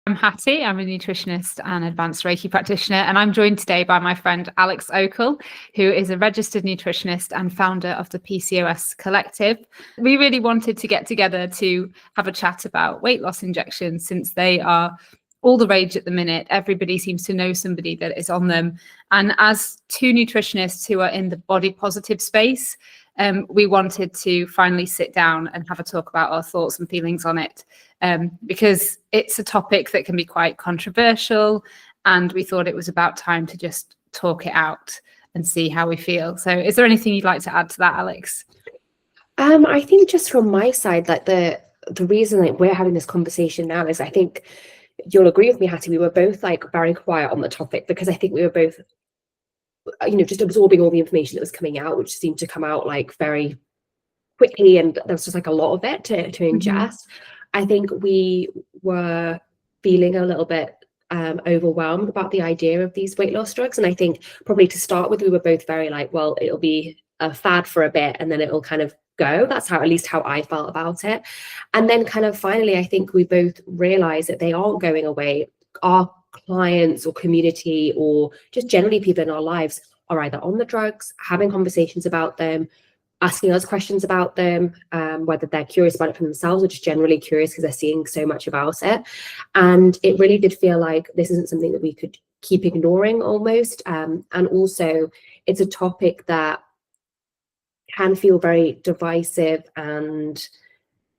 I'm Hattie. I'm a nutritionist and advanced Reiki practitioner, and I'm joined today by my friend Alex Okell, who is a registered nutritionist and founder of the PCOS collective. We really wanted to get together to have a chat about weight loss injections, since they are all the rage at the minute. Everybody seems to know somebody that is on them. And as two nutritionists who are in the body positive space, we wanted to finally sit down and have a talk about our thoughts and feelings on it, because it's a topic that can be quite controversial, and we thought it was about time to just talk it out and see how we feel. So is there anything you'd like to add to that, Alex? I think just from my side, like the reason that we're having this conversation now is, I think you'll agree with me, Hattie, we were both like very quiet on the topic, because I think we were both, just absorbing all the information that was coming out, which seemed to come out like very quickly, and there was just like a lot of it to ingest. I think we were feeling a little bit overwhelmed about the idea of these weight loss drugs, and I think probably to start with, we were both very like, well, it'll be a fad for a bit and then it'll kind of go. That's at least how I felt about it. And then kind of finally, I think we both realized that they aren't going away. Our clients or community, or just generally people in our lives, are either on the drugs, having conversations about them, asking us questions about them, whether they're curious about it for themselves or just generally curious because they're seeing so much about it. And it really did feel like this isn't something that we could keep ignoring almost. And also it's a topic that can feel very divisive and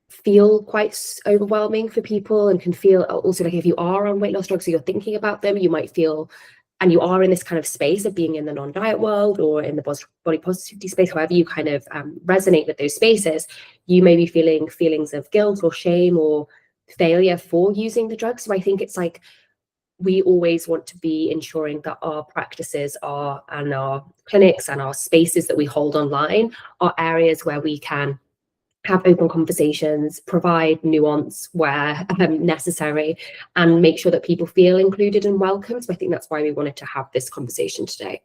feel quite overwhelming for people, and can feel also like if you are on weight loss drugs, so you're thinking about them, you might feel, and you are in this kind of space of being in the non-diet world or in the body positivity space, however you kind of resonate with those spaces, you may be feeling feelings of guilt or shame or failure for using the drugs. So I think it's like, we always want to be ensuring that our practices are, and our clinics and our spaces that we hold online, are areas where we can have open conversations, provide nuance where necessary, and make sure that people feel included and welcome. So I think that's why we wanted to have this conversation today.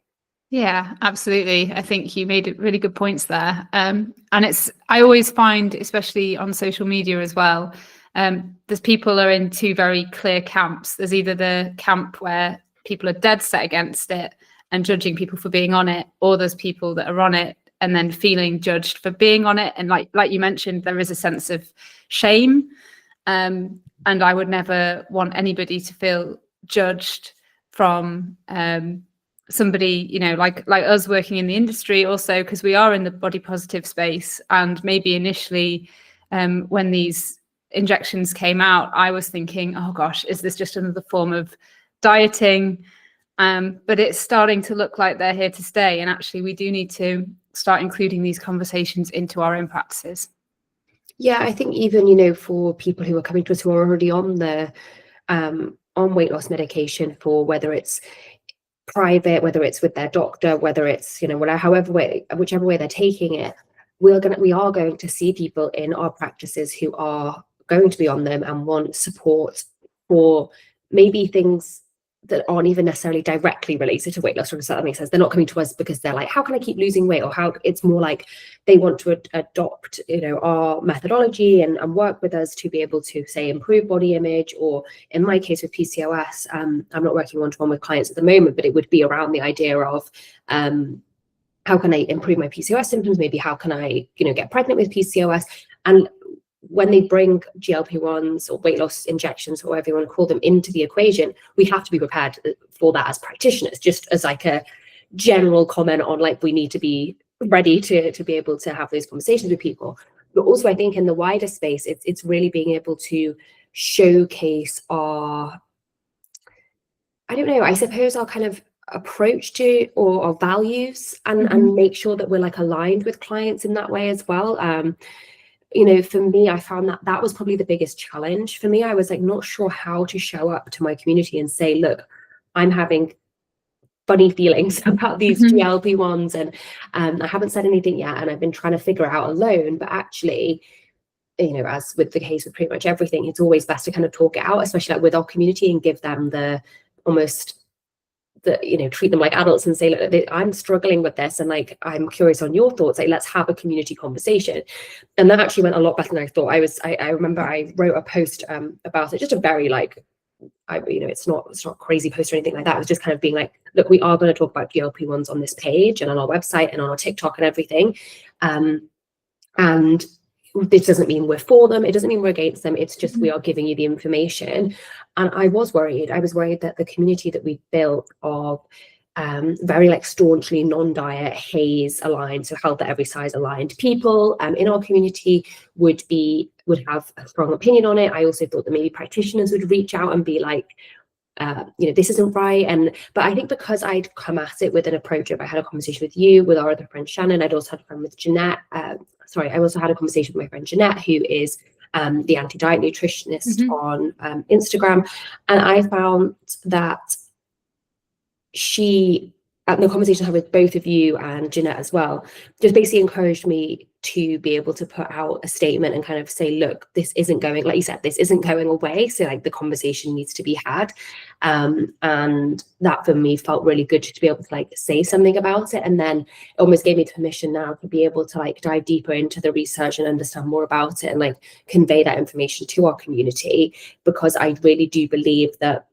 Yeah, absolutely. I think you made really good points there. And I always find, especially on social media as well, there's people are in two very clear camps. There's either the camp where people are dead set against it and judging people for being on it, or there's people that are on it and then feeling judged for being on it. And like you mentioned, there is a sense of shame. And I would never want anybody to feel judged from somebody, like us working in the industry also, because we are in the body positive space. And maybe initially when these injections came out, I was thinking, oh gosh, is this just another form of dieting? But it's starting to look like they're here to stay. And actually, we do need to start including these conversations into our own practices. Yeah, I think even, for people who are coming to us who are already on the on weight loss medication, for whether it's private, whether it's with their doctor, whether it's, whichever way they're taking it, we are going to see people in our practices who are going to be on them and want support for maybe things that aren't even necessarily directly related to weight loss. Does that make sense? They're not coming to us because they're like, how can I keep losing weight? Or how it's more like they want to adopt, our methodology and work with us to be able to, say, improve body image. Or in my case with PCOS, I'm not working one-to-one with clients at the moment, but it would be around the idea of how can I improve my PCOS symptoms? Maybe how can I, get pregnant with PCOS? And when they bring GLP-1s or weight loss injections, or whatever you want to call them, into the equation, we have to be prepared for that as practitioners, just as like a general comment on like, we need to be ready to be able to have those conversations with people. But also I think in the wider space, it's really being able to showcase our, I suppose our kind of approach to, or our values, and make sure that we're like aligned with clients in that way as well. For me, I found that was probably the biggest challenge for me. I was like not sure how to show up to my community and say, look, I'm having funny feelings about these GLP-1s, and I haven't said anything yet, and I've been trying to figure it out alone. But actually, as with the case with pretty much everything, it's always best to kind of talk it out, especially like with our community, and give them treat them like adults and say, look, I'm struggling with this, and like, I'm curious on your thoughts. Like, let's have a community conversation. And that actually went a lot better than I thought. I remember I wrote a post about it, just a very like it's not crazy post or anything like that. It was just kind of being like, look, we are going to talk about GLP-1s on this page and on our website and on our TikTok and everything. And this doesn't mean we're for them. It doesn't mean we're against them. It's just we are giving you the information. And I was worried. I was worried that the community that we built of very like staunchly non-diet, HAES aligned, so health at every size aligned people in our community would have a strong opinion on it. I also thought that maybe practitioners would reach out and be like, this isn't right. But I think because I'd come at it with an approach of, I had a conversation with you, with our other friend Shannon, I'd also had a friend with Jeanette. I also had a conversation with my friend Jeanette, who is the anti-diet nutritionist on Instagram. And I found that she, at the conversation I had with both of you and Jeanette as well, just basically encouraged me to be able to put out a statement and kind of say, look, this isn't going, like you said, this isn't going away. So like the conversation needs to be had. And that for me felt really good to be able to like say something about it. And then it almost gave me permission now to be able to like dive deeper into the research and understand more about it and like convey that information to our community, because I really do believe that.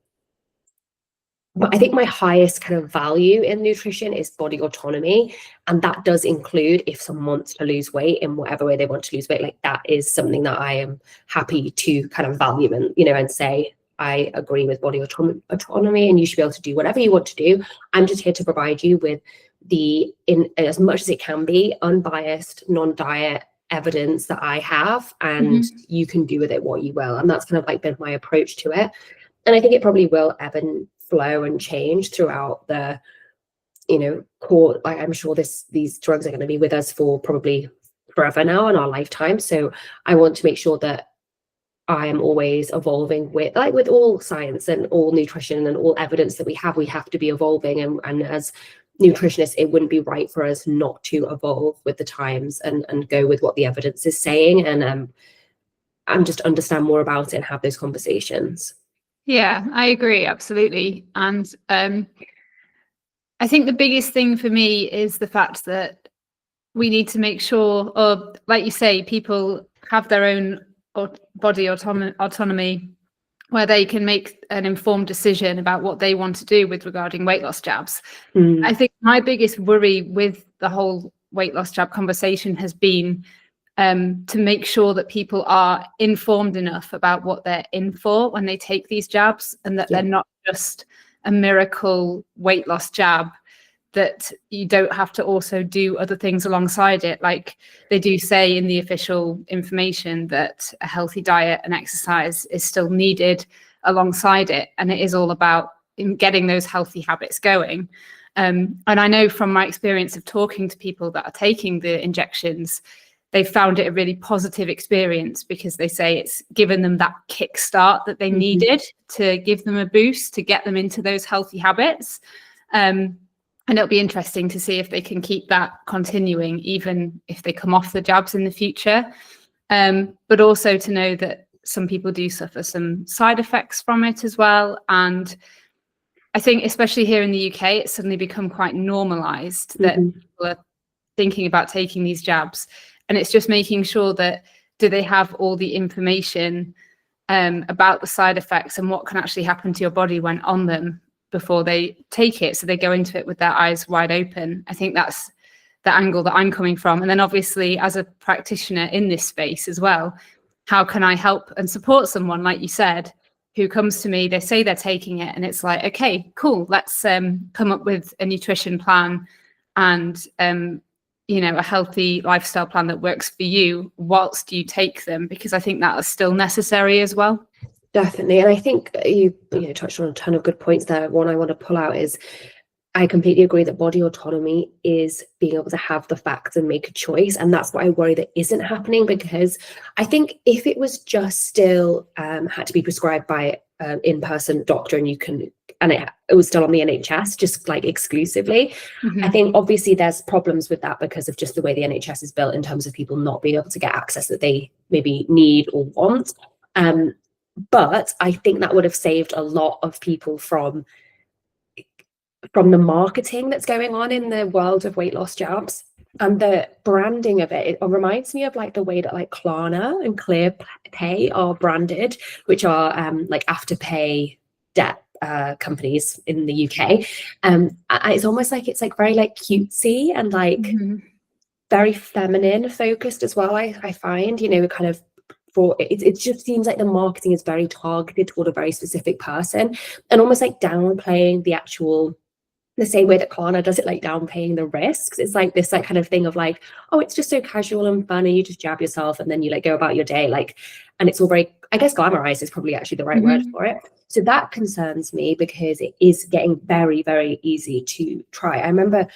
But I think my highest kind of value in nutrition is body autonomy. And that does include if someone wants to lose weight in whatever way they want to lose weight, like that is something that I am happy to kind of value and say, I agree with body autonomy and you should be able to do whatever you want to do. I'm just here to provide you with in as much as it can be, unbiased, non-diet evidence that I have, and you can do with it what you will. And that's kind of like been my approach to it. And I think it probably will ebb and flow and change throughout the, core. Like I'm sure these drugs are going to be with us for probably forever now in our lifetime. So I want to make sure that I am always evolving with all science and all nutrition and all evidence that we have to be evolving. And as nutritionists, it wouldn't be right for us not to evolve with the times and go with what the evidence is saying and just understand more about it and have those conversations. Yeah, I agree, absolutely. And I think the biggest thing for me is the fact that we need to make sure, or like you say, people have their own body autonomy where they can make an informed decision about what they want to do with regarding weight loss jabs. I think my biggest worry with the whole weight loss jab conversation has been to make sure that people are informed enough about what they're in for when they take these jabs, and that they're not just a miracle weight loss jab, that you don't have to also do other things alongside it. Like they do say in the official information that a healthy diet and exercise is still needed alongside it. And it is all about getting those healthy habits going. And I know from my experience of talking to people that are taking the injections, they found it a really positive experience because they say it's given them that kickstart that they needed to give them a boost, to get them into those healthy habits. And it'll be interesting to see if they can keep that continuing, even if they come off the jabs in the future. But also to know that some people do suffer some side effects from it as well. And I think especially here in the UK, it's suddenly become quite normalized that people are thinking about taking these jabs. And it's just making sure that, do they have all the information about the side effects and what can actually happen to your body when on them before they take it, so they go into it with their eyes wide open. I think that's the angle that I'm coming from. And then obviously as a practitioner in this space as well, how can I help and support someone, like you said, who comes to me, they say they're taking it and it's like, okay, cool, let's come up with a nutrition plan and a healthy lifestyle plan that works for you whilst you take them, because I think that is still necessary as well. Definitely. And I think you touched on a ton of good points there. One I want to pull out is I completely agree that body autonomy is being able to have the facts and make a choice. And that's what I worry that isn't happening, because I think if it was just still had to be prescribed by an in-person doctor and it was still on the NHS, just like exclusively, I think obviously there's problems with that because of just the way the NHS is built in terms of people not being able to get access that they maybe need or want. But I think that would have saved a lot of people from the marketing that's going on in the world of weight loss jabs. And the branding of it reminds me of like the way that like Klarna and ClearPay are branded, which are like Afterpay debt companies in the UK. It's almost like it's like very like cutesy and like very feminine focused as well. I find, you know, kind of for it just seems like the marketing is very targeted toward a very specific person, and almost like downplaying the same way that Klarna does it, like downplaying the risks. It's like this like kind of thing of like, oh, it's just so casual and fun, and you just jab yourself and then you like go about your day, like, and it's all very, I guess glamorized is probably actually the right word for it. So that concerns me because it is getting very, very easy to try. I remember,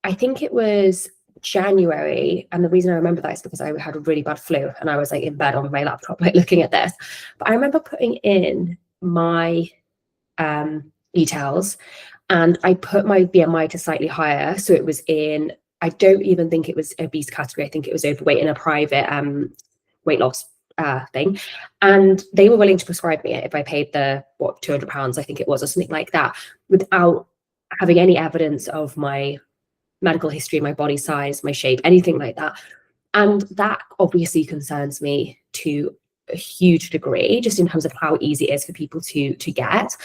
I think it was January, and the reason I remember that is because I had a really bad flu and I was like in bed on my laptop like looking at this. But I remember putting in my details, and I put my BMI to slightly higher. So it was in, I don't even think it was obese category. I think it was overweight in a private weight loss thing. And they were willing to prescribe me it if I paid the, what, £200, I think it was, or something like that, without having any evidence of my medical history, my body size, my shape, anything like that. And that obviously concerns me to a huge degree, just in terms of how easy it is for people to get.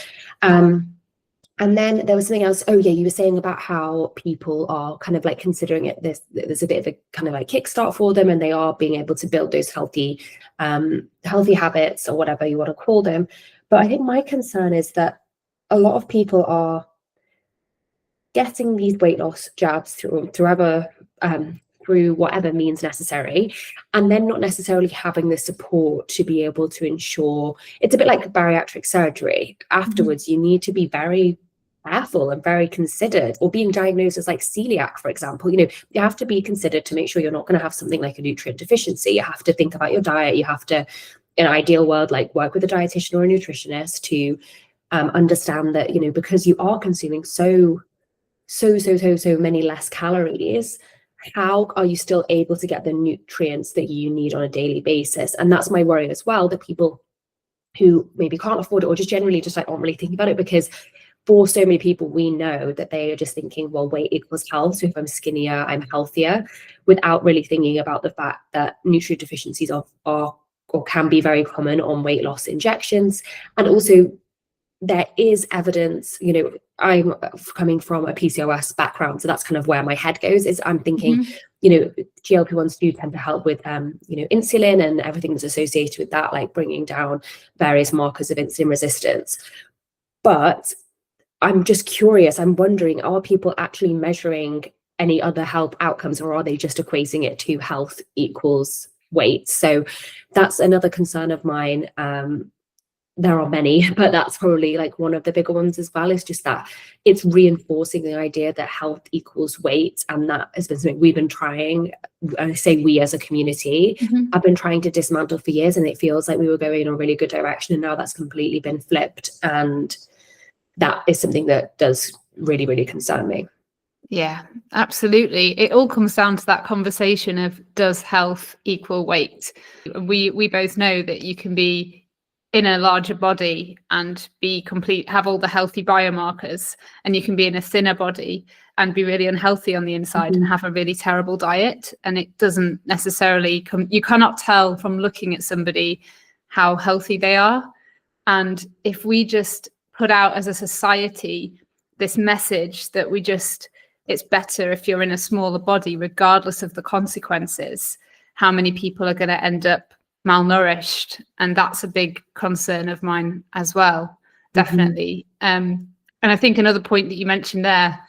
And then there was something else. Oh yeah, you were saying about how people are kind of like considering it, there's a bit of a kind of like kickstart for them, and they are being able to build those healthy habits, or whatever you want to call them. But I think my concern is that a lot of people are getting these weight loss jabs through whatever means necessary, and then not necessarily having the support to be able to ensure. It's a bit like bariatric surgery. Afterwards, you need to be very careful and very considered, or being diagnosed as like celiac, for example. You know, you have to be considered to make sure you're not going to have something like a nutrient deficiency. You have to think about your diet. You have to, in an ideal world, like work with a dietitian or a nutritionist to understand that, you know, because you are consuming so many less calories, how are you still able to get the nutrients that you need on a daily basis? And that's my worry as well, that people who maybe can't afford it, or just generally just like aren't really thinking about it, because for so many people we know that they are just thinking, well, weight equals health, so if I'm skinnier, I'm healthier, without really thinking about the fact that nutrient deficiencies are or can be very common on weight loss injections. And also there is evidence, you know, I'm coming from a PCOS background, so that's kind of where my head goes, is I'm thinking, you know, GLP-1s do tend to help with, you know, insulin and everything that's associated with that, like bringing down various markers of insulin resistance. But I'm just curious, I'm wondering, are people actually measuring any other health outcomes, or are they just equating it to health equals weight? So that's another concern of mine. There are many, but that's probably like one of the bigger ones as well, is just that it's reinforcing the idea that health equals weight. And that has been something we've been trying, I say we as a community, have been trying to dismantle for years, and it feels like we were going in a really good direction, and now that's completely been flipped. And that is something that does really, really concern me. Yeah, absolutely. It all comes down to that conversation of, does health equal weight? We both know that you can be in a larger body and have all the healthy biomarkers, and you can be in a thinner body and be really unhealthy on the inside and have a really terrible diet. And it doesn't necessarily you cannot tell from looking at somebody how healthy they are. And if we just put out as a society this message that it's better if you're in a smaller body, regardless of the consequences, how many people are going to end up malnourished? And that's a big concern of mine as well, definitely. And I think another point that you mentioned there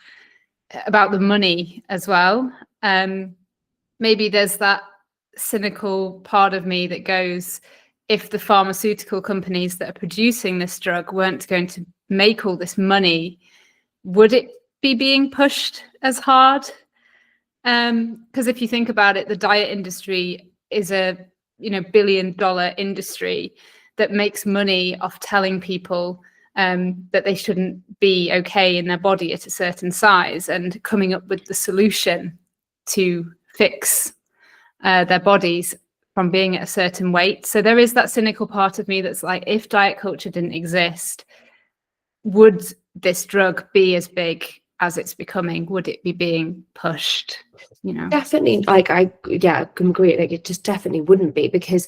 about the money as well, maybe there's that cynical part of me that goes, if the pharmaceutical companies that are producing this drug weren't going to make all this money, would it be being pushed as hard? Because if you think about it, the diet industry is a $1 billion industry that makes money off telling people that they shouldn't be okay in their body at a certain size, and coming up with the solution to fix their bodies from being at a certain weight. So there is that cynical part of me that's like, if diet culture didn't exist, would this drug be as big as it's becoming? Would it be being pushed? Definitely, like I can agree. Like it just definitely wouldn't be, because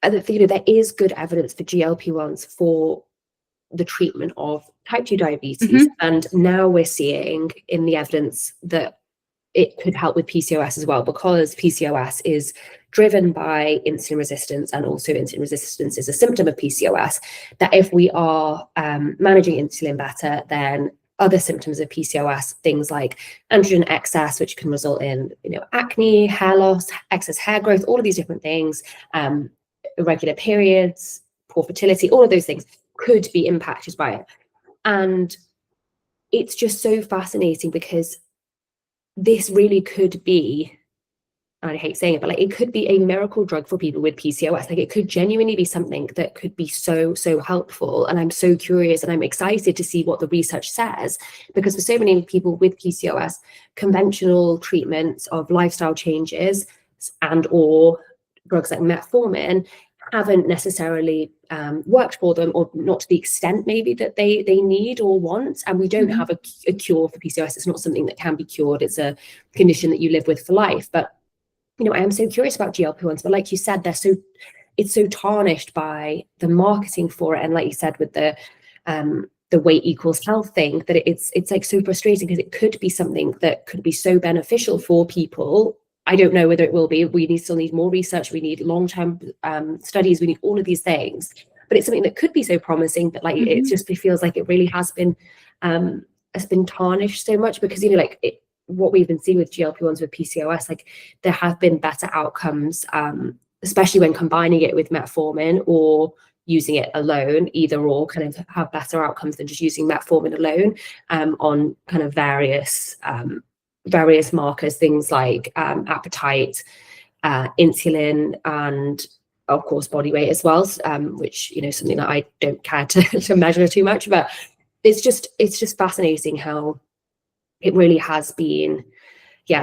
there is good evidence for GLP-1s for the treatment of type 2 diabetes, and now we're seeing in the evidence that it could help with PCOS as well, because PCOS is driven by insulin resistance, and also insulin resistance is a symptom of PCOS, that if we are managing insulin better, then other symptoms of PCOS, things like androgen excess, which can result in acne, hair loss, excess hair growth, all of these different things, irregular periods, poor fertility, all of those things could be impacted by it. And it's just so fascinating, because this really could be, and I hate saying it, but like it could be a miracle drug for people with PCOS. Like it could genuinely be something that could be so helpful. And I'm so curious, and I'm excited to see what the research says, because for so many people with PCOS, conventional treatments of lifestyle changes and or drugs like metformin haven't necessarily worked for them, or not to the extent maybe that they need or want. And we don't have a cure for PCOS. It's not something that can be cured. It's a condition that you live with for life. But I am so curious about GLP-1s, but like you said, it's so tarnished by the marketing for it, and like you said with the weight equals health thing, that it's like so frustrating, because it could be something that could be so beneficial for people. I don't know whether it will be. We still need more research. We need long-term studies. We need all of these things. But it's something that could be so promising. But like it feels like it really has been tarnished so much, because what we've been seeing with GLP-1s with PCOS, like there have been better outcomes, especially when combining it with metformin or using it alone. Either or kind of have better outcomes than just using metformin alone on kind of various markers, things like appetite, insulin, and of course body weight as well, which something that I don't care to measure too much. But it's just fascinating how it really has been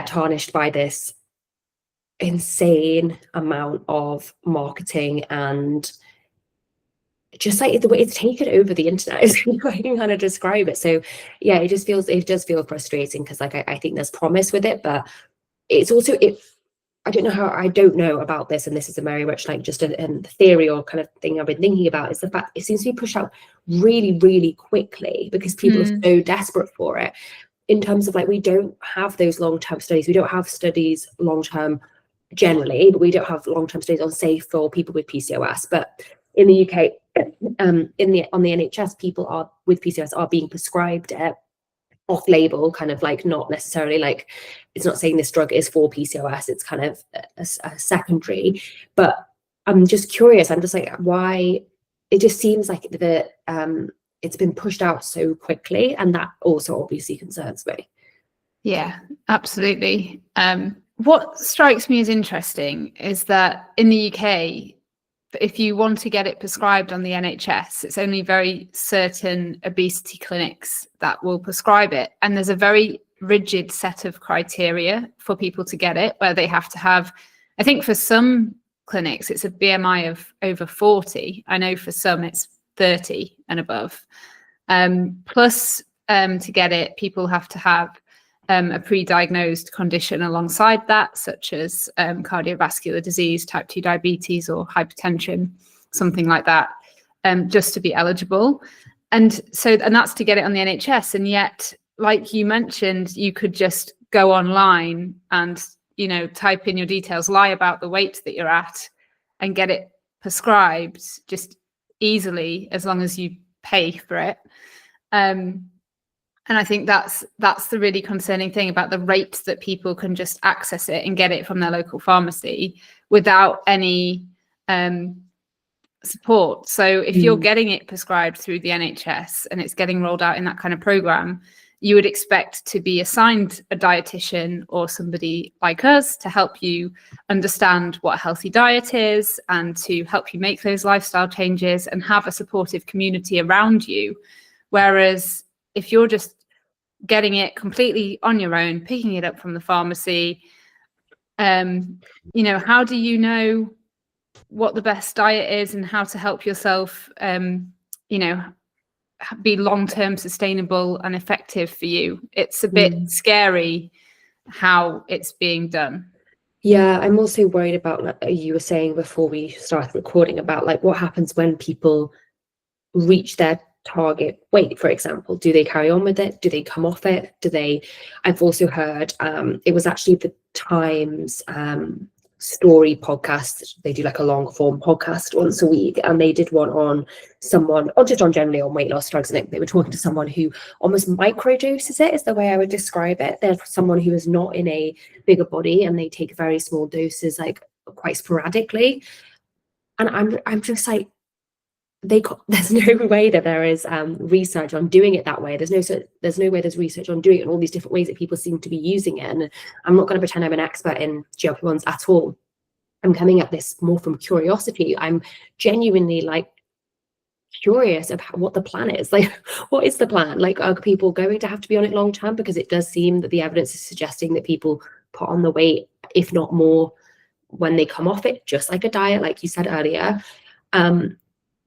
tarnished by this insane amount of marketing, and just like the way it's taken over the internet is the way I can kind of describe it. So it does feel frustrating, because like I think there's promise with it, but it's also I don't know about this, and this is a very much like just a theory or kind of thing I've been thinking about, is the fact it seems to be pushed out really, really quickly, because people are so desperate for it. In terms of like, we don't have those long-term studies. We don't have studies long-term generally, but we don't have long-term studies on safe for people with PCOS. But in the UK, on the NHS, people with PCOS are being prescribed it off-label, kind of like not necessarily like, it's not saying this drug is for PCOS. It's kind of a secondary. But I'm just curious. I'm just like, why? It just seems like it's been pushed out so quickly, and that also obviously concerns me. Yeah, absolutely. What strikes me as interesting is that in the UK, if you want to get it prescribed on the NHS, it's only very certain obesity clinics that will prescribe it. And there's a very rigid set of criteria for people to get it, where they have to have, I think for some clinics, it's a BMI of over 40. I know for some it's 30 and above. Plus, to get it, people have to have a pre-diagnosed condition alongside that, such as cardiovascular disease, type 2 diabetes, or hypertension, something like that, just to be eligible. And that's to get it on the NHS. And yet, like you mentioned, you could just go online and, type in your details, lie about the weight that you're at, and get it prescribed just easily, as long as you pay for it. And I think that's the really concerning thing about the rate that people can just access it and get it from their local pharmacy without any support. So if you're getting it prescribed through the NHS and it's getting rolled out in that kind of program, you would expect to be assigned a dietitian or somebody like us to help you understand what a healthy diet is, and to help you make those lifestyle changes, and have a supportive community around you. Whereas if you're just getting it completely on your own, picking it up from the pharmacy, how do you know what the best diet is and how to help yourself, be long-term sustainable and effective for you. It's a bit scary how it's being done. Yeah, I'm also worried about, like you were saying before we started recording, about like what happens when people reach their target weight, for example. Do they carry on with it? Do they come off it? I've also heard, it was actually the Times story podcast. They do like a long form podcast once a week, and they did one on someone, or just on generally on weight loss drugs, and they were talking to someone who almost microdoses it, is the way I would describe it. They're someone who is not in a bigger body, and they take very small doses, like quite sporadically. And I'm just like, there's no way that there is research on doing it that way. There's no way there's research on doing it in all these different ways that people seem to be using it. And I'm not going to pretend I'm an expert in GLP-1s at all. I'm coming at this more from curiosity. I'm genuinely like curious about what the plan is. Like, what is the plan? Like, are people going to have to be on it long term? Because it does seem that the evidence is suggesting that people put on the weight, if not more, when they come off it, just like a diet, like you said earlier.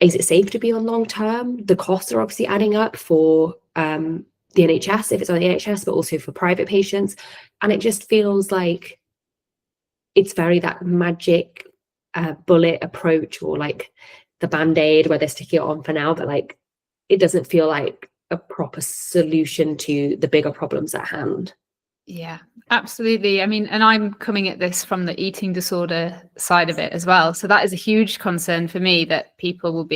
Is it safe to be on long term? The costs are obviously adding up for the NHS, if it's on the NHS, but also for private patients. And it just feels like it's very that magic bullet approach, or like the Band-Aid where they're sticking it on for now, but like it doesn't feel like a proper solution to the bigger problems at hand. Yeah, absolutely. I mean, and I'm coming at this from the eating disorder side of it as well. So that is a huge concern for me, that people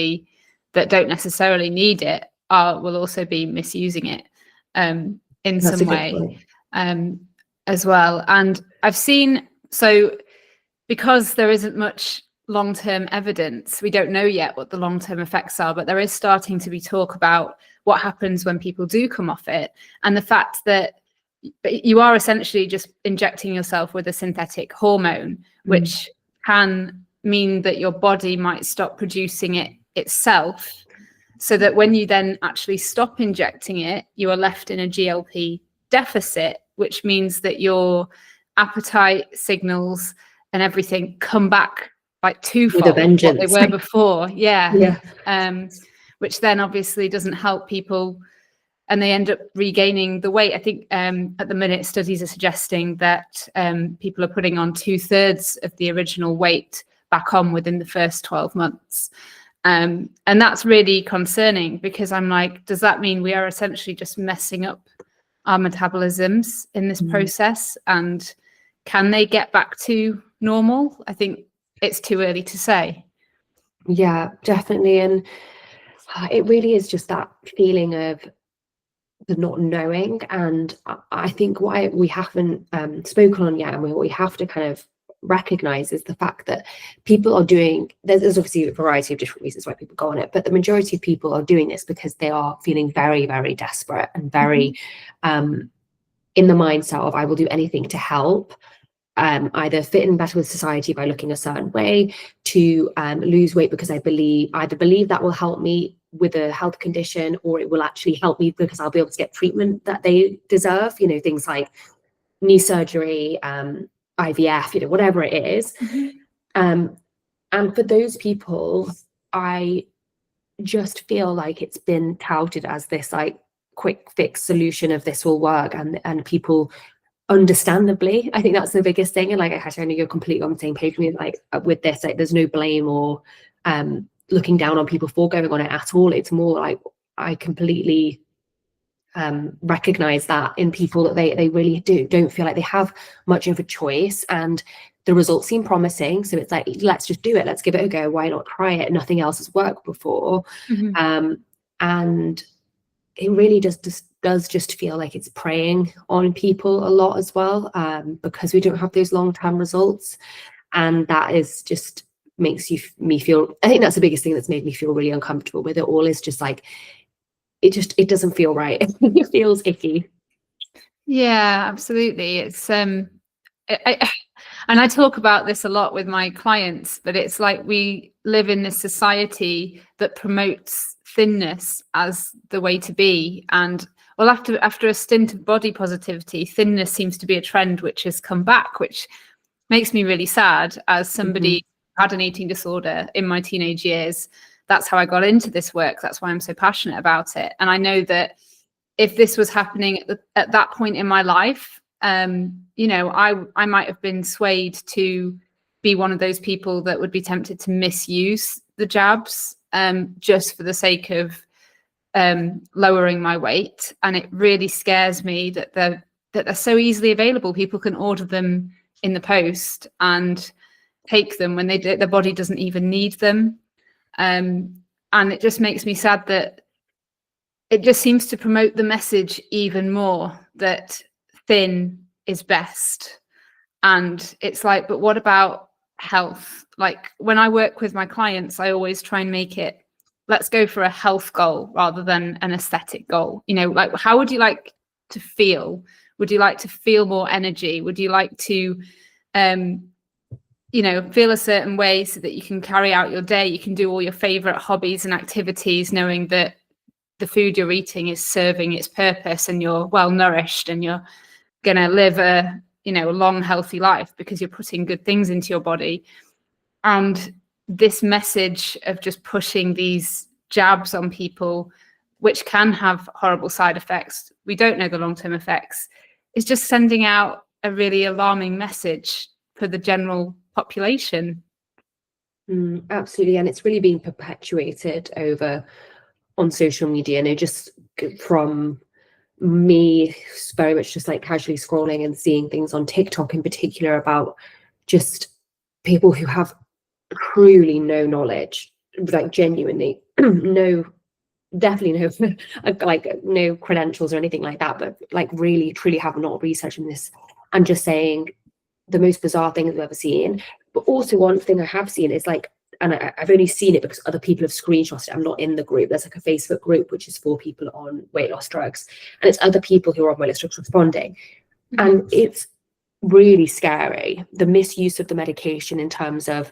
that don't necessarily need it will also be misusing it in That's some way as well. And I've seen, so because there isn't much long-term evidence, we don't know yet what the long-term effects are, but there is starting to be talk about what happens when people do come off it, and the fact that you are essentially just injecting yourself with a synthetic hormone, which can mean that your body might stop producing it itself, so that when you then actually stop injecting it, you are left in a GLP deficit, which means that your appetite signals and everything come back like twofold with a vengeance, what they were before. Yeah. Which then obviously doesn't help people, and they end up regaining the weight. I think at the minute studies are suggesting that people are putting on 2/3 of the original weight back on within the first 12 months. And that's really concerning, because I'm like, does that mean we are essentially just messing up our metabolisms in this process? And can they get back to normal? I think it's too early to say. Yeah, definitely. And it really is just that feeling of the not knowing. And I think what we haven't spoken on yet, and what we have to kind of recognize, is the fact that people are doing, there's obviously a variety of different reasons why people go on it, but the majority of people are doing this because they are feeling very, very desperate and very in the mindset of, I will do anything to help either fit in better with society by looking a certain way, to lose weight because I either believe that will help me with a health condition, or it will actually help me because I'll be able to get treatment that they deserve, things like knee surgery, IVF, whatever it is. And for those people, I just feel like it's been touted as this like quick fix solution of this will work, and people, understandably, I think that's the biggest thing. And like, I know you're completely on the same page with me, like with this, like there's no blame or looking down on people for going on it at all. It's more like, I completely recognize that in people, that they really don't feel like they have much of a choice, and the results seem promising, so it's like, let's just do it, let's give it a go, why not try it? Nothing else has worked before. And it really does just feel like it's preying on people a lot as well, because we don't have those long-term results, and that is just makes me feel, I think that's the biggest thing that's made me feel really uncomfortable with it all, is just like, it doesn't feel right. It feels icky. Yeah, absolutely. It's and I talk about this a lot with my clients, but it's like, we live in this society that promotes thinness as the way to be, and well, after a stint of body positivity, thinness seems to be a trend which has come back, which makes me really sad as somebody who had an eating disorder in my teenage years. that's how I got into this work. That's why I'm so passionate about it. And I know that if this was happening at that point in my life, you know, I might have been swayed to be one of those people that would be tempted to misuse the jabs just for the sake of lowering my weight. And it really scares me that they're so easily available. People can order them in the post and take them when their body doesn't even need them. And it just makes me sad that it just seems to promote the message even more that thin is best. And it's like, but what about health? Like when I work with my clients, I always try and make it, let's go for a health goal rather than an aesthetic goal. You know, like how would you like to feel? Would you like to feel more energy? Would you like to, you know, feel a certain way so that you can carry out your day? You can do all your favorite hobbies and activities, knowing that the food you're eating is serving its purpose and you're well nourished and you're going to live a, you know, a long, healthy life because you're putting good things into your body. And this message of just pushing these jabs on people, which can have horrible side effects, we don't know the long-term effects, is just sending out a really alarming message for the general population. Absolutely. And it's really being perpetuated over on social media. And it just, from me, very much just like casually scrolling and seeing things on TikTok in particular about just people who have truly no knowledge, like genuinely definitely no like no credentials or anything like that, but like really truly have not researched in this and just saying the most bizarre things I've ever seen. But also one thing I have seen is like, and I've only seen it because other people have screenshotted it. I'm not in the group. There's like a Facebook group which is for people on weight loss drugs, and it's other people who are on weight loss drugs responding. And it's really scary, the misuse of the medication in terms of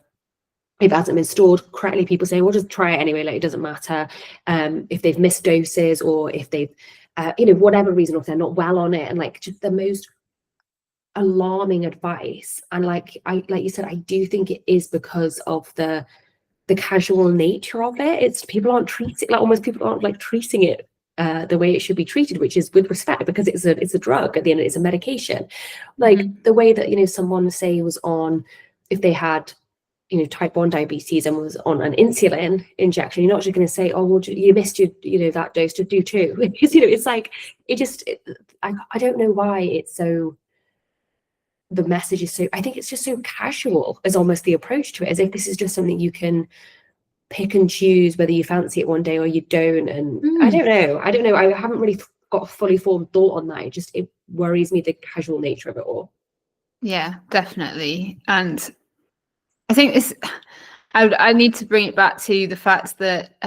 if it hasn't been stored correctly, people say, well, just try it anyway, like it doesn't matter. If they've missed doses or if they've, you know, whatever reason, or if they're not well on it, and like just the most alarming advice. And like you said, I do think it is because of the casual nature of it. It's people aren't treating, like almost people aren't like treating it the way it should be treated, which is with respect, because it's a drug at the end, it's a medication. Like the way that, you know, someone say was on, if they had, you know, type 1 diabetes and was on an insulin injection, you're not just going to say, oh, well, you missed your, you know, that dose, to do 2. Because, you know, it's like, I don't know why it's so, the message is so, I think it's just so casual as almost the approach to it, as if this is just something you can pick and choose whether you fancy it one day or you don't. And I don't know, I haven't really got a fully formed thought on that. It worries me, the casual nature of it all. Yeah, definitely. And I think this, I need to bring it back to the fact that,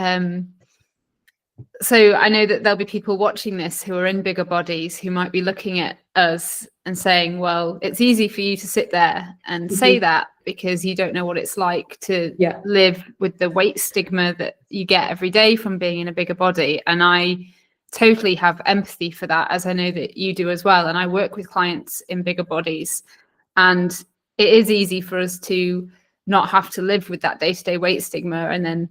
so I know that there'll be people watching this who are in bigger bodies who might be looking at us and saying, well, it's easy for you to sit there and say that because you don't know what it's like to live with the weight stigma that you get every day from being in a bigger body. And I totally have empathy for that, as I know that you do as well. And I work with clients in bigger bodies, and it is easy for us to not have to live with that day-to-day weight stigma and then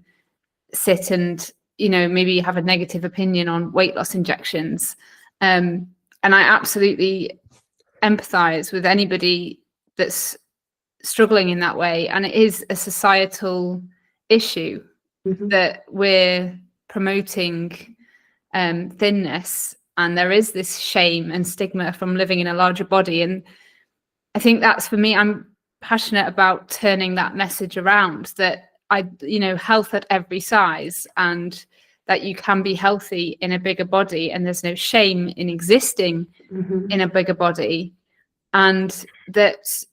sit and, you know, maybe have a negative opinion on weight loss injections. And I absolutely empathize with anybody that's struggling in that way. And it is a societal issue that we're promoting thinness, and there is this shame and stigma from living in a larger body. And I think that's, for me, I'm passionate about turning that message around, that you know, health at every size, and that you can be healthy in a bigger body, and there's no shame in existing in a bigger body, and that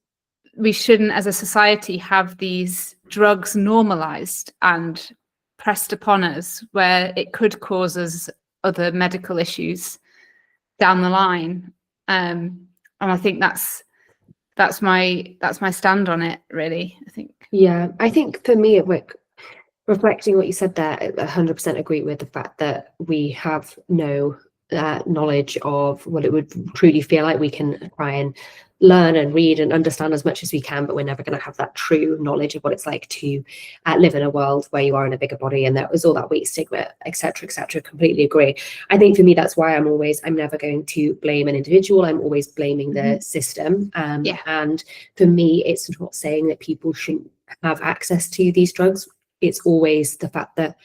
we shouldn't, as a society, have these drugs normalized and pressed upon us where it could cause us other medical issues down the line. And I think that's my stand on it, really. I think. Yeah, I think for me, like reflecting what you said there, I 100% agree with the fact that we have no knowledge of what it would truly feel like. We can try and learn and read and understand as much as we can, but we're never going to have that true knowledge of what it's like to live in a world where you are in a bigger body and there was all that weight stigma, etc., etc. Completely agree. I think for me, that's why I'm never going to blame an individual. I'm always blaming the system. And for me, it's not saying that people shouldn't have access to these drugs. It's always the fact that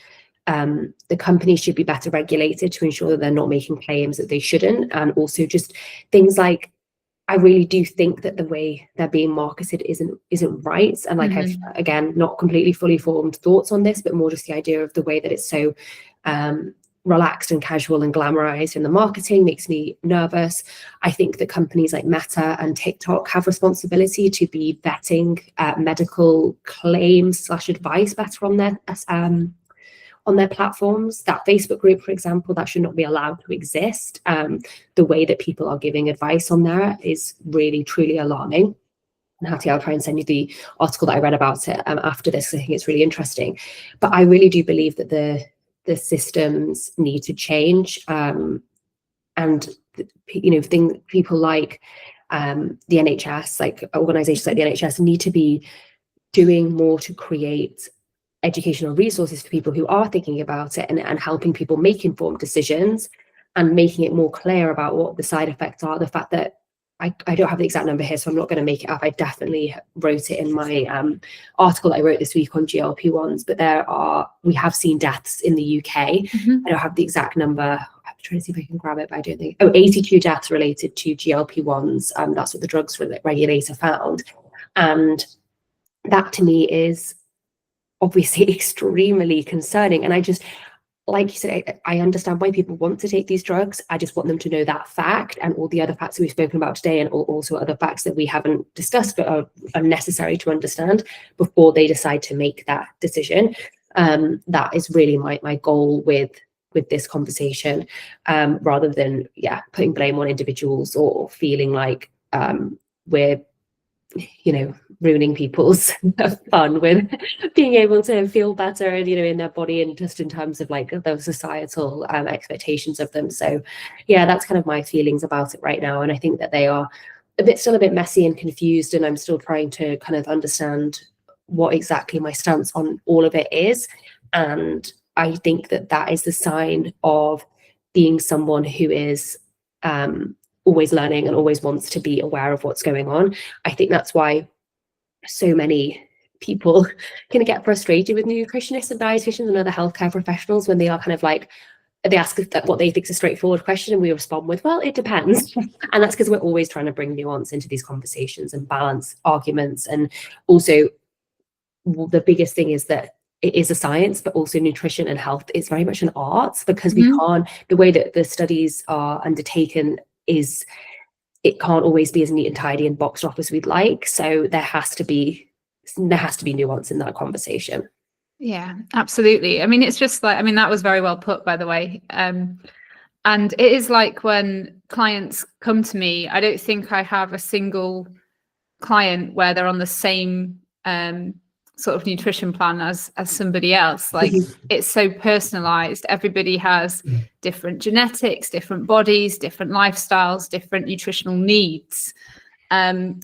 the companies should be better regulated to ensure that they're not making claims that they shouldn't. And also just things like, I really do think that the way they're being marketed isn't right. And like I've, again, not completely fully formed thoughts on this, but more just the idea of the way that it's so relaxed and casual and glamorized in the marketing makes me nervous. I think that companies like Meta and TikTok have responsibility to be vetting medical claims / advice better on their platforms. That Facebook group, for example, that should not be allowed to exist. The way that people are giving advice on there is really, truly alarming. And Hattie, I'll try and send you the article that I read about it after this. I think it's really interesting. But I really do believe that the systems need to change. And, people like the NHS, like organizations like the NHS need to be doing more to create educational resources for people who are thinking about it and helping people make informed decisions and making it more clear about what the side effects are. The fact that I don't have the exact number here, so I'm not going to make it up. I definitely wrote it in my article that I wrote this week on GLP-1s, but we have seen deaths in the UK. I don't have the exact number. I'm trying to see if I can grab it, but I don't think. 82 deaths related to GLP-1s. That's what the drugs regulator found. And that to me is obviously extremely concerning. And I just, like you said, I understand why people want to take these drugs. I just want them to know that fact and all the other facts that we've spoken about today, and also other facts that we haven't discussed but are necessary to understand before they decide to make that decision. That is really my goal with this conversation, rather than putting blame on individuals or feeling like we're ruining people's fun with being able to feel better and in their body, and just in terms of like those societal expectations of them. So that's kind of my feelings about it right now, and I think that they are still a bit messy and confused, and I'm still trying to kind of understand what exactly my stance on all of it is. And I think that is the sign of being someone who is always learning and always wants to be aware of what's going on. I think that's why so many people can get frustrated with nutritionists and dietitians and other healthcare professionals when they are kind of like, they ask what they think is a straightforward question and we respond with, well, it depends. And that's because we're always trying to bring nuance into these conversations and balance arguments. And also the biggest thing is that it is a science, but also nutrition and health is very much an art, because we can't, the way that the studies are undertaken is it can't always be as neat and tidy and boxed off as we'd like. So there has to be nuance in that conversation. Yeah, absolutely. I mean, it's just like, that was very well put, by the way. And it is like when clients come to me, I don't think I have a single client where they're on the same sort of nutrition plan as somebody else. Like it's so personalized. Everybody has different genetics, different bodies, different lifestyles, different nutritional needs. And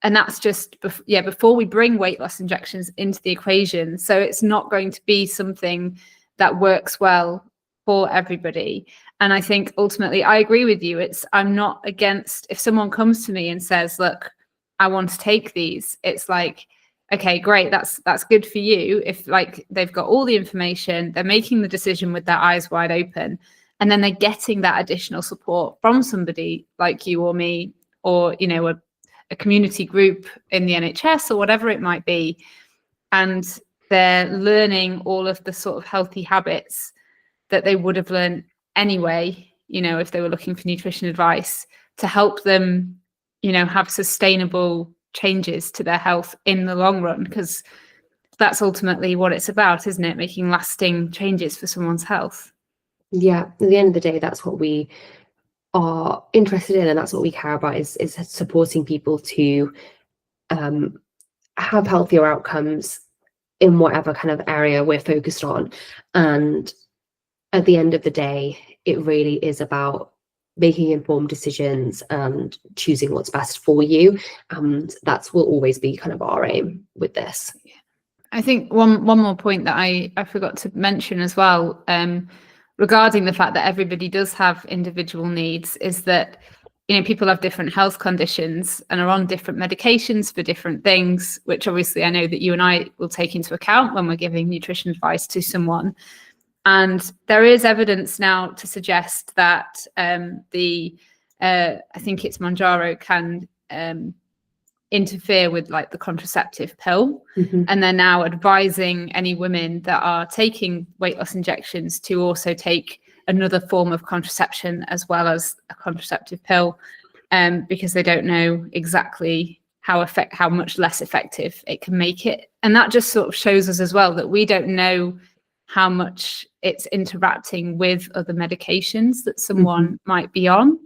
that's just before we bring weight loss injections into the equation. So it's not going to be something that works well for everybody. And I think ultimately I agree with you. I'm not against, if someone comes to me and says, look, I want to take these, it's like, okay, great, that's good for you. If like they've got all the information, they're making the decision with their eyes wide open, and then they're getting that additional support from somebody like you or me, or a community group in the NHS or whatever it might be, and they're learning all of the sort of healthy habits that they would have learned anyway, if they were looking for nutrition advice, to help them have sustainable changes to their health in the long run, because that's ultimately what it's about, isn't it? Making lasting changes for someone's health. Yeah, at the end of the day, that's what we are interested in, and that's what we care about, is supporting people to have healthier outcomes in whatever kind of area we're focused on. And at the end of the day, it really is about making informed decisions and choosing what's best for you. And that will always be kind of our aim with this. I think one more point that I forgot to mention as well, regarding the fact that everybody does have individual needs, is that, you know, people have different health conditions and are on different medications for different things, which obviously I know that you and I will take into account when we're giving nutrition advice to someone. And there is evidence now to suggest that I think it's Mounjaro can interfere with like the contraceptive pill. Mm-hmm. And they're now advising any women that are taking weight loss injections to also take another form of contraception as well as a contraceptive pill, because they don't know exactly how much less effective it can make it. And that just sort of shows us as well that we don't know how much it's interacting with other medications that someone might be on.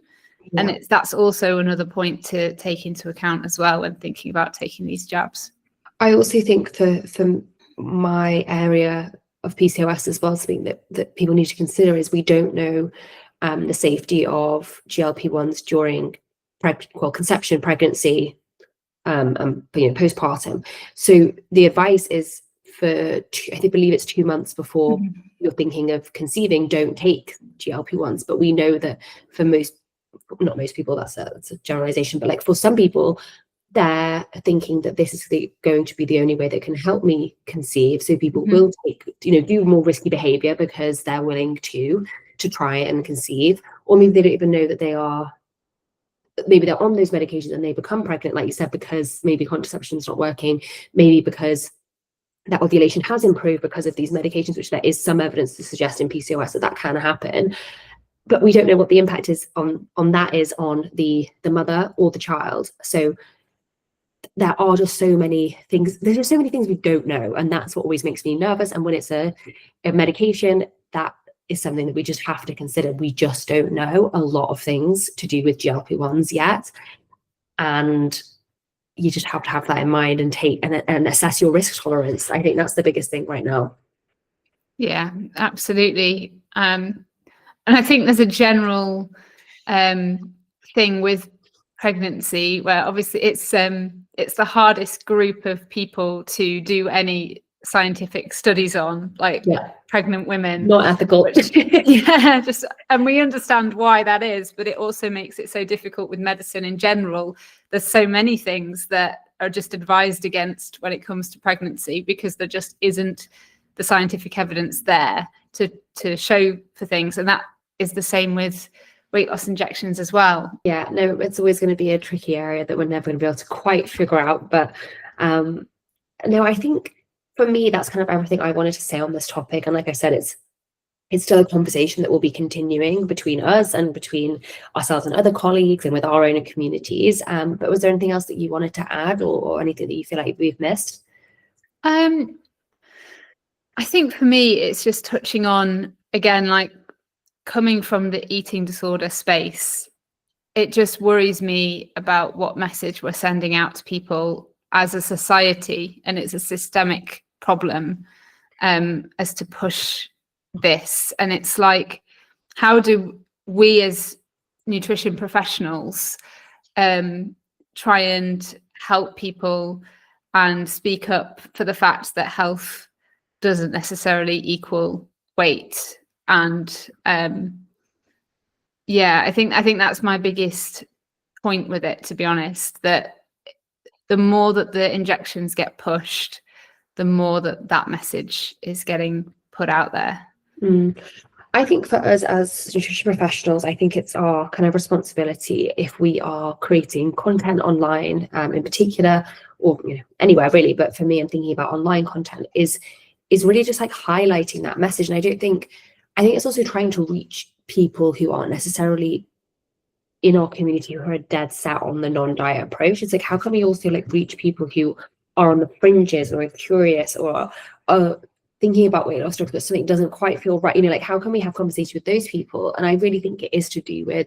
Yeah. And that's also another point to take into account as well when thinking about taking these jabs. I also think for my area of PCOS as well, something that people need to consider is we don't know the safety of GLP-1s during conception, pregnancy, and postpartum. So the advice is I believe it's 2 months before you're thinking of conceiving, don't take GLP-1s. But we know that for not most people, that's a generalization, but like for some people, they're thinking that this is going to be the only way that can help me conceive. So people will take, do more risky behavior because they're willing to try and conceive, or maybe they don't even know that maybe they're on those medications and they become pregnant, like you said, because maybe contraception is not working, maybe because that ovulation has improved because of these medications, which there is some evidence to suggest in PCOS that can happen. But we don't know what the impact is on the mother or the child. So there are just so many things. There's just so many things we don't know, and that's what always makes me nervous. And when it's a medication, that is something that we just have to consider. We just don't know a lot of things to do with GLP-1s yet, and you just have to have that in mind and take and assess your risk tolerance. I think that's the biggest thing right now. Yeah, absolutely. And I think there's a general thing with pregnancy where obviously it's the hardest group of people to do any scientific studies on, like pregnant women. Not ethical. And we understand why that is, but it also makes it so difficult with medicine in general. There's so many things that are just advised against when it comes to pregnancy because there just isn't the scientific evidence there to show for things. And that is the same with weight loss injections as well. Yeah, no, it's always going to be a tricky area that we're never going to be able to quite figure out. But no, I think for me, that's kind of everything I wanted to say on this topic. And like I said, it's still a conversation that will be continuing between us and between ourselves and other colleagues and with our own communities. But was there anything else that you wanted to add or anything that you feel like we've missed? I think for me, it's just touching on, again, like coming from the eating disorder space, it just worries me about what message we're sending out to people as a society, and it's a systemic problem as to push this. And it's like, how do we as nutrition professionals try and help people and speak up for the fact that health doesn't necessarily equal weight? And I think that's my biggest point with it, to be honest, that the more that the injections get pushed, the more that message is getting put out there. I think for us as nutrition professionals, I think it's our kind of responsibility, if we are creating content online in particular, or anywhere really, but for me, I'm thinking about online content, is really just like highlighting that message. And I think it's also trying to reach people who aren't necessarily in our community who are dead set on the non-diet approach. It's like, how can we also like reach people who are on the fringes or are curious or are thinking about weight loss drugs, but something doesn't quite feel right? Like, how can we have conversations with those people? And I really think it is to do with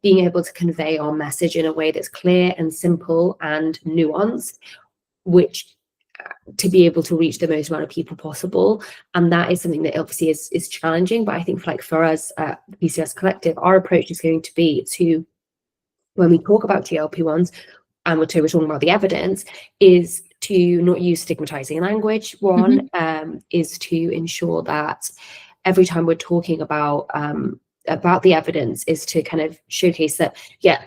being able to convey our message in a way that's clear and simple and nuanced, which to be able to reach the most amount of people possible. And that is something that obviously is challenging. But I think for us at the PCOS Collective, our approach is going to be to, when we talk about GLP-1s, and we're talking about the evidence, is to not use stigmatizing language. One, is to ensure that every time we're talking about the evidence, is to kind of showcase that,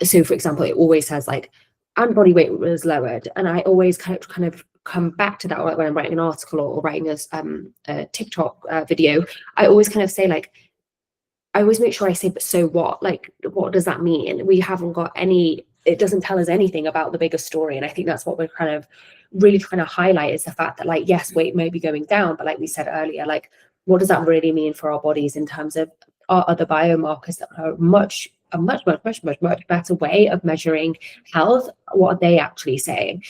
so for example, it always says like, and body weight was lowered. And I always kind of come back to that, or when I'm writing an article or writing a TikTok video, I always kind of say like, I always make sure I say, but so what? Like, what does that mean? We haven't got any, it doesn't tell us anything about the bigger story. And I think that's what we're kind of really trying to highlight, is the fact that like, yes, weight may be going down, but like we said earlier, like, what does that really mean for our bodies in terms of our other biomarkers that are a much better way of measuring health? What are they actually saying?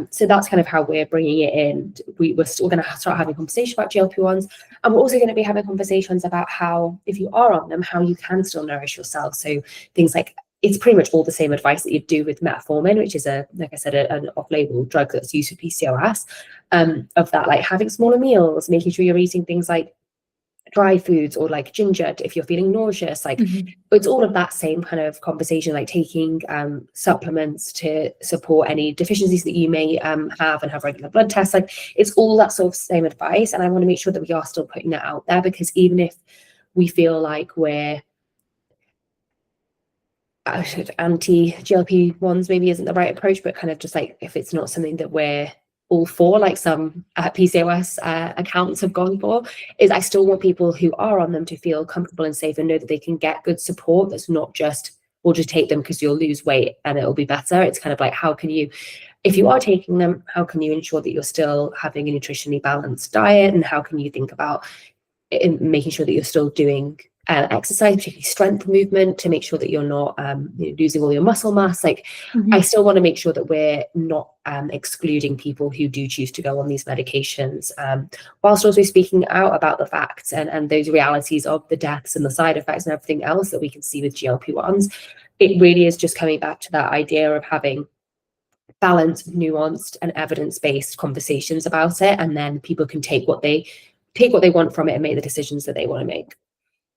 So that's kind of how we're bringing it in. We're still going to start having conversations about GLP-1s, and we're also going to be having conversations about how, if you are on them, how you can still nourish yourself. So things like, it's pretty much all the same advice that you do with metformin, which is like I said, an off-label drug that's used for PCOS, of that, like having smaller meals, making sure you're eating things like dry foods, or like ginger if you're feeling nauseous, like it's all of that same kind of conversation, like taking supplements to support any deficiencies that you may have, and have regular blood tests. Like, it's all that sort of same advice, and I want to make sure that we are still putting that out there, because even if we feel like we're anti-GLP-1s, maybe isn't the right approach, but kind of just like, if it's not something that we're all for, like some PCOS accounts have gone for, is I still want people who are on them to feel comfortable and safe, and know that they can get good support. That's not just, we'll just take them because you'll lose weight and it'll be better. It's kind of like, how can you, if you are taking them, how can you ensure that you're still having a nutritionally balanced diet, and how can you think about making sure that you're still doing exercise, particularly strength movement, to make sure that you're not losing all your muscle mass. Like, I still want to make sure that we're not excluding people who do choose to go on these medications, whilst also speaking out about the facts and those realities of the deaths and the side effects and everything else that we can see with GLP-1s. It really is just coming back to that idea of having balanced, nuanced, and evidence-based conversations about it, and then people can take what they want from it and make the decisions that they want to make.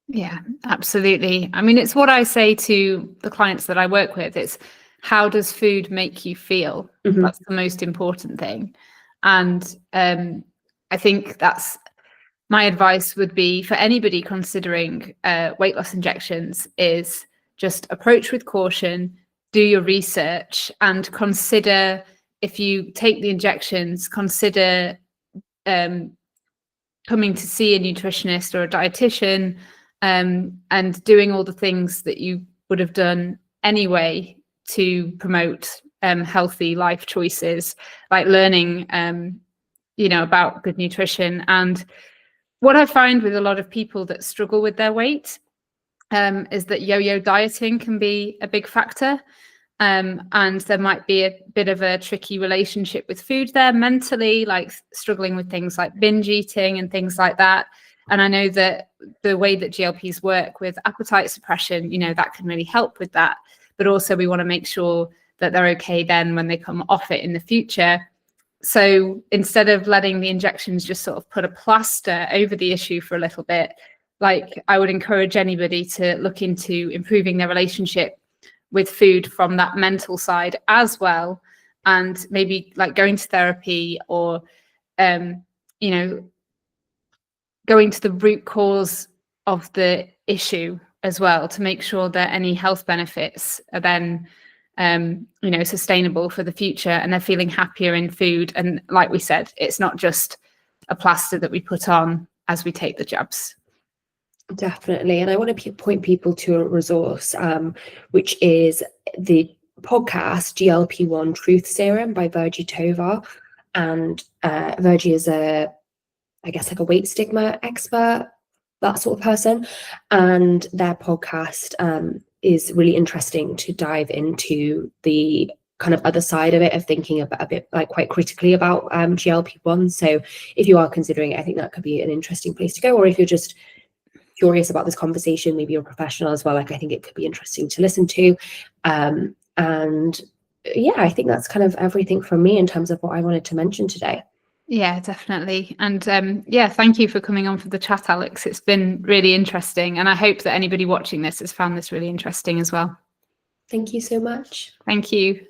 Yeah, absolutely. I mean, it's what I say to the clients that I work with. It's, how does food make you feel? That's the most important thing. And I think that's my advice would be for anybody considering weight loss injections, is just approach with caution, do your research, and consider, if you take the injections, consider coming to see a nutritionist or a dietitian, and doing all the things that you would have done anyway to promote healthy life choices, like learning about good nutrition. And what I find with a lot of people that struggle with their weight is that yo-yo dieting can be a big factor, and there might be a bit of a tricky relationship with food there mentally, like struggling with things like binge eating and things like that. And I know that the way that GLPs work with appetite suppression, that can really help with that. But also we want to make sure that they're okay then when they come off it in the future. So instead of letting the injections just sort of put a plaster over the issue for a little bit, like, I would encourage anybody to look into improving their relationship with food from that mental side as well. And maybe like going to therapy, or, going to the root cause of the issue as well, to make sure that any health benefits are then, sustainable for the future, and they're feeling happier in food. And like we said, it's not just a plaster that we put on as we take the jabs. Definitely. And I want to point people to a resource, which is the podcast GLP-1 Truth Serum by Virgie Tovar. And Virgie is like a weight stigma expert, that sort of person. And their podcast is really interesting to dive into the kind of other side of it, of thinking a bit like quite critically about GLP-1. So if you are considering it, I think that could be an interesting place to go. Or if you're just curious about this conversation, maybe you're a professional as well, like, I think it could be interesting to listen to. And yeah, I think that's kind of everything from me in terms of what I wanted to mention today. Yeah, definitely. And yeah, thank you for coming on for the chat, Alex. It's been really interesting. And I hope that anybody watching this has found this really interesting as well. Thank you so much. Thank you.